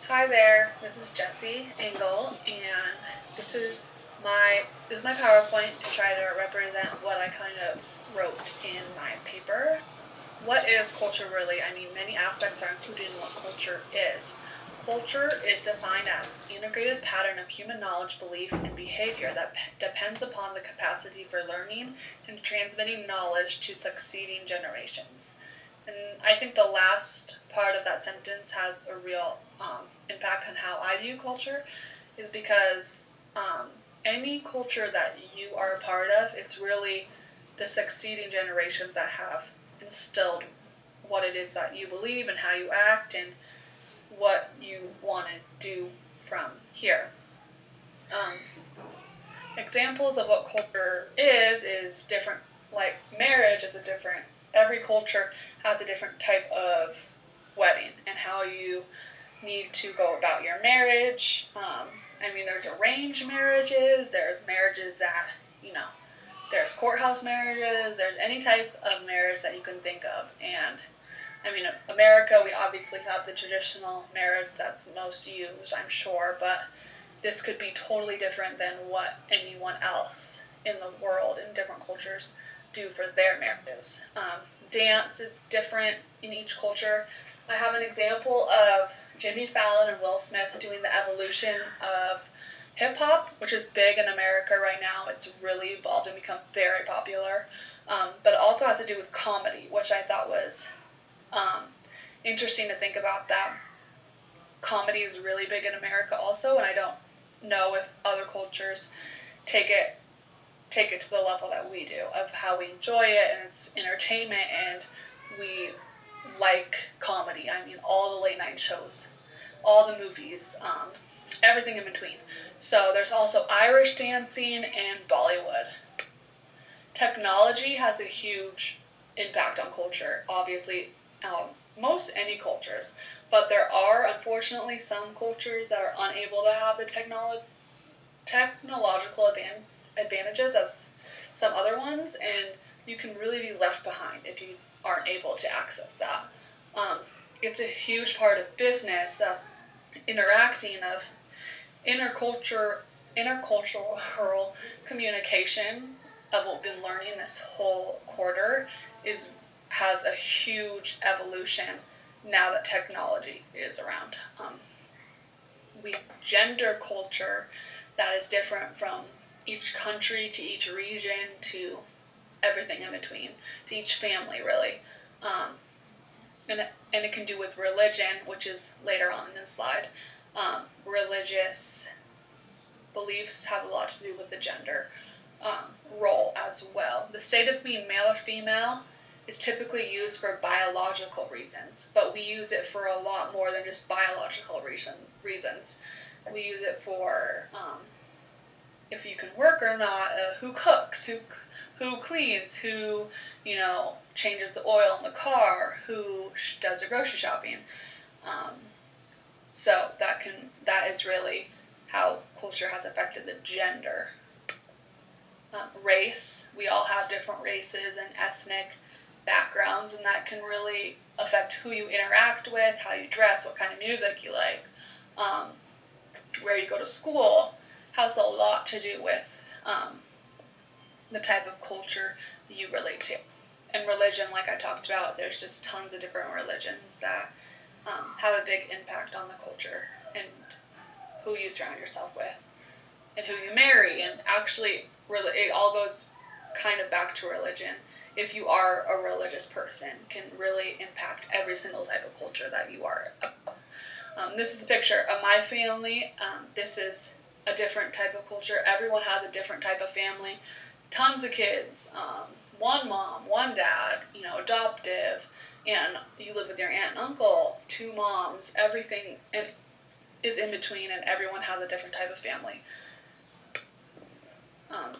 Hi there, this is Jessie Engel, and this is my PowerPoint to try to represent what I kind of wrote in my paper. What is culture really? I mean, many aspects are included in what culture is. Culture is defined as an integrated pattern of human knowledge, belief, and behavior that depends upon the capacity for learning and transmitting knowledge to succeeding generations. And I think the last part of that sentence has a real impact on how I view culture, is because any culture that you are a part of, it's really the succeeding generations that have instilled what it is that you believe and how you act and what you want to do from here. Um, Examples of what culture is different. Like marriage is a different. Every culture has a different type of wedding and how you need to go about your marriage. There's arranged marriages. There's marriages that there's courthouse marriages. There's any type of marriage that you can think of. And America, we obviously have the traditional marriage that's most used, I'm sure, but this could be totally different than what anyone else in the world in different cultures do for their marriages. Dance is different in each culture. I have an example of Jimmy Fallon and Will Smith doing the evolution of hip hop, which is big in America right now. It's really evolved and become very popular. But it also has to do with comedy, which I thought was interesting to think about. That comedy is really big in America also, and I don't know if other cultures take it to the level that we do, of how we enjoy it and it's entertainment and we like comedy. All the late night shows, all the movies, everything in between. So there's also Irish dancing and Bollywood. Technology has a huge impact on culture, obviously, most any cultures, but there are unfortunately some cultures that are unable to have the technological advantages as some other ones, and you can really be left behind if you aren't able to access that. It's a huge part of business, interacting, of intercultural communication, of what we've been learning this whole quarter, has a huge evolution now that technology is around. We have gender culture that is different from each country to each region to everything in between, to each family really. And it can do with religion, which is later on in this slide. Religious beliefs have a lot to do with the gender role as well. The state of being male or female is typically used for biological reasons, but we use it for a lot more than just biological reasons. We use it for if you can work or not, who cooks, who cleans, who changes the oil in the car, who does the grocery shopping. So that is really how culture has affected the gender. Race, we all have different races and ethnic backgrounds, and that can really affect who you interact with, how you dress, what kind of music you like, where you go to school. Has a lot to do with the type of culture you relate to. And religion, like I talked about, there's just tons of different religions that have a big impact on the culture and who you surround yourself with and who you marry. And actually, it all goes kind of back to religion. If you are a religious person, can really impact every single type of culture that you are. This is a picture of my family. This is a different type of culture. Everyone has a different type of family. Tons of kids, one mom, one dad, adoptive, and you live with your aunt and uncle, two moms, everything is in between, and everyone has a different type of family.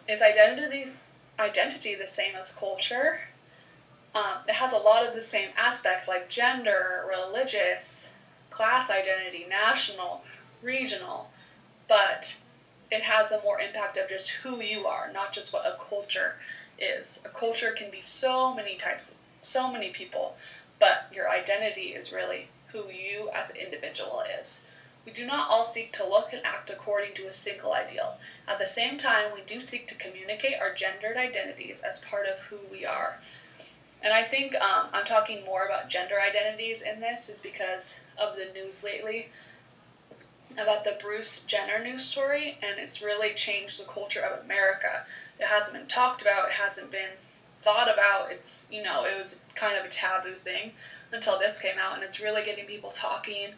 Is identity the same as culture? It has a lot of the same aspects like gender, religious, class identity, national, regional, but it has a more impact of just who you are, not just what a culture is. A culture can be so many types, so many people, but your identity is really who you as an individual is. We do not all seek to look and act according to a single ideal. At the same time, we do seek to communicate our gendered identities as part of who we are. And I think I'm talking more about gender identities in this is because of the news lately about the Bruce Jenner news story, and it's really changed the culture of America. It hasn't been talked about, it hasn't been thought about. It's, it was kind of a taboo thing until this came out, and it's really getting people talking,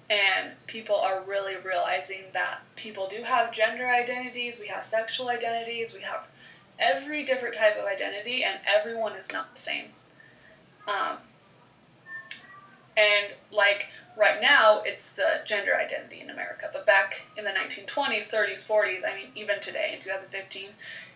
and people are really realizing that people do have gender identities, we have sexual identities, we have every different type of identity, and everyone is not the same. And like right now, it's the gender identity in America. But back in the 1920s, 30s, 40s, even today in 2015,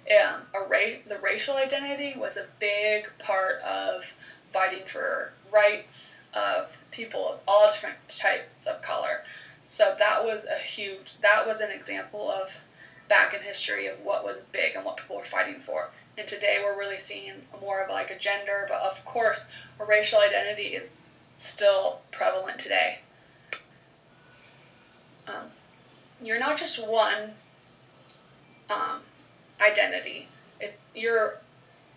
the racial identity was a big part of fighting for rights of people of all different types of color. So that was an example of back in history of what was big and what people were fighting for. And today we're really seeing more of like a gender, but of course a racial identity is still prevalent today. You're not just one identity. Your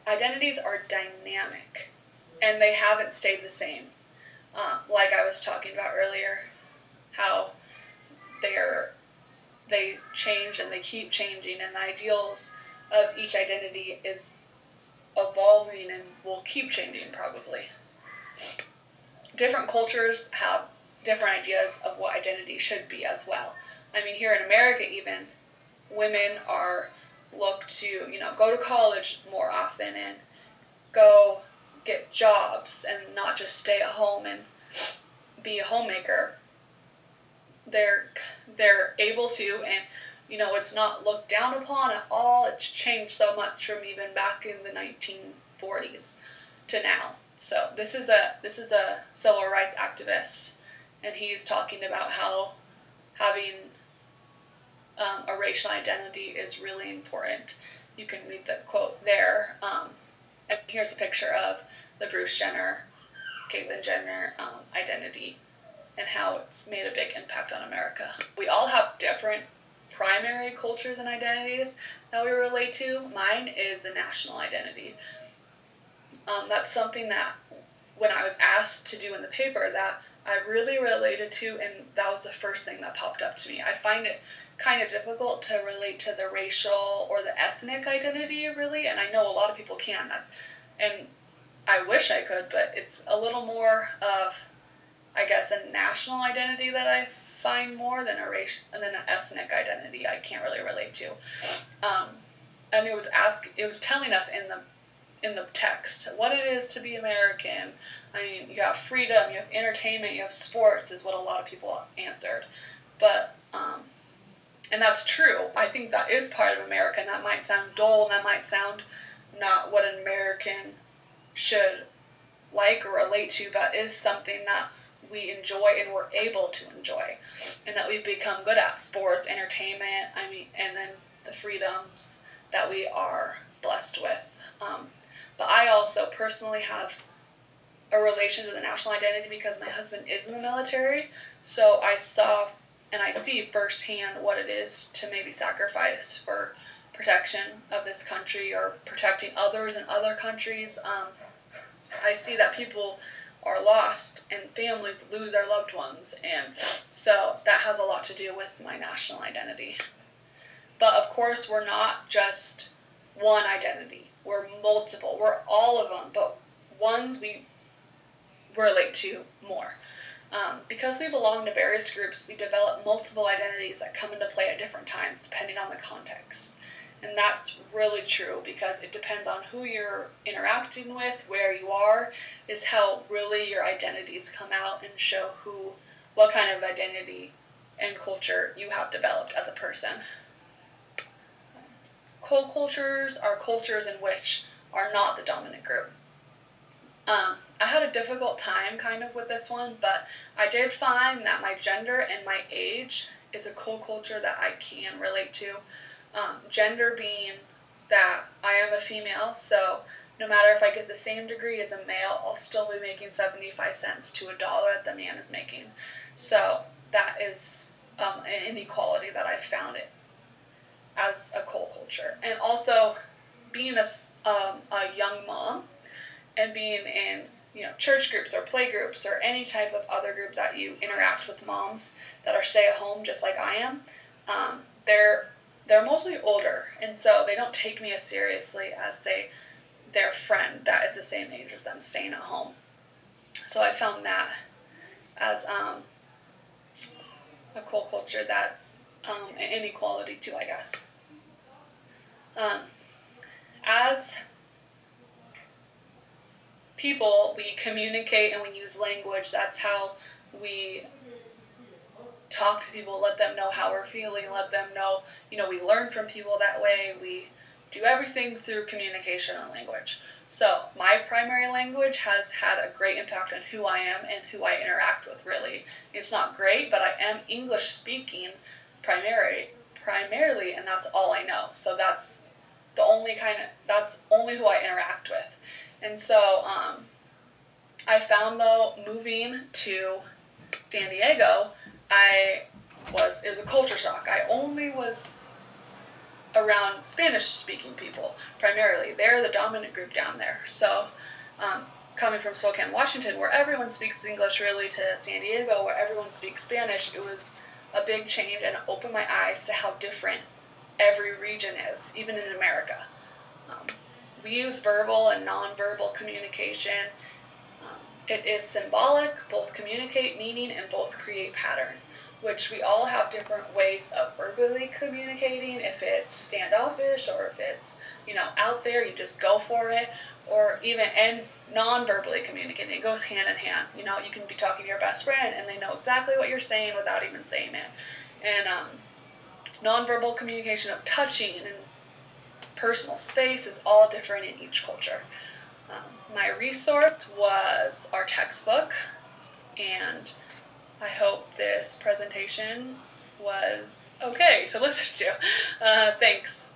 identities are dynamic, and they haven't stayed the same. Like I was talking about earlier, how they change and they keep changing, and the ideals of each identity is evolving and will keep changing probably. Different cultures have different ideas of what identity should be as well. Here in America even, women are looked to, go to college more often and go get jobs and not just stay at home and be a homemaker. They're able to, and it's not looked down upon at all. It's changed so much from even back in the 1940s to now. So this is a civil rights activist, and he's talking about how having a racial identity is really important. You can read the quote there. And here's a picture of the Bruce Jenner, Caitlyn Jenner identity and how it's made a big impact on America. We all have different primary cultures and identities that we relate to. Mine is the national identity. That's something that when I was asked to do in the paper that I really related to, and that was the first thing that popped up to me. I find it kind of difficult to relate to the racial or the ethnic identity, really, and I know a lot of people can, and I wish I could, but it's a little more of, I guess, a national identity that I find more than a racial and then an ethnic identity I can't really relate to. And it was telling us in the text what it is to be American. You have freedom, you have entertainment, you have sports, is what a lot of people answered. But and that's true. I think that is part of America, and that might sound dull, and that might sound not what an American should like or relate to, but is something that we enjoy and we're able to enjoy, and that we've become good at: sports, entertainment, and then the freedoms that we are blessed with. But I also personally have a relation to the national identity because my husband is in the military, so I saw and I see firsthand what it is to maybe sacrifice for protection of this country or protecting others in other countries. I see that people are lost and families lose their loved ones, and so that has a lot to do with my national identity. But of course, we're not just one identity. We're multiple. We're all of them, but ones we relate to more. Because we belong to various groups, we develop multiple identities that come into play at different times depending on the context. And that's really true because it depends on who you're interacting with, where you are, is how really your identities come out and show what kind of identity and culture you have developed as a person. Cold cultures are cultures in which are not the dominant group. I had a difficult time kind of with this one, but I did find that my gender and my age is a cold culture that I can relate to. Gender being that I am a female, so no matter if I get the same degree as a male, I'll still be making 75 cents to $1 that the man is making. So that is an inequality that I found it as a culture. And also being a young mom and being in church groups or play groups or any type of other group that you interact with moms that are stay at home just like I am, they're mostly older, and so they don't take me as seriously as, say, their friend that is the same age as them staying at home. So I found that as a cool culture that's an inequality too, I guess. As people, we communicate and we use language. That's how we talk to people, let them know how we're feeling, let them know, we learn from people that way. We do everything through communication and language. So my primary language has had a great impact on who I am and who I interact with, really. It's not great, but I am English speaking primarily, and that's all I know. So that's only who I interact with. And so I found, though, moving to San Diego, it was a culture shock. I only was around Spanish-speaking people, primarily. They're the dominant group down there. So coming from Spokane, Washington, where everyone speaks English, really, to San Diego, where everyone speaks Spanish, it was a big change and opened my eyes to how different every region is, even in America. We use verbal and nonverbal communication. It is symbolic, both communicate meaning and both create pattern, which we all have different ways of verbally communicating. If it's standoffish, or if it's, out there, you just go for it, or even, and non-verbally communicating. It goes hand in hand. You can be talking to your best friend and they know exactly what you're saying without even saying it. And non-verbal communication of touching and personal space is all different in each culture. My resource was our textbook, and I hope this presentation was okay to listen to. Thanks.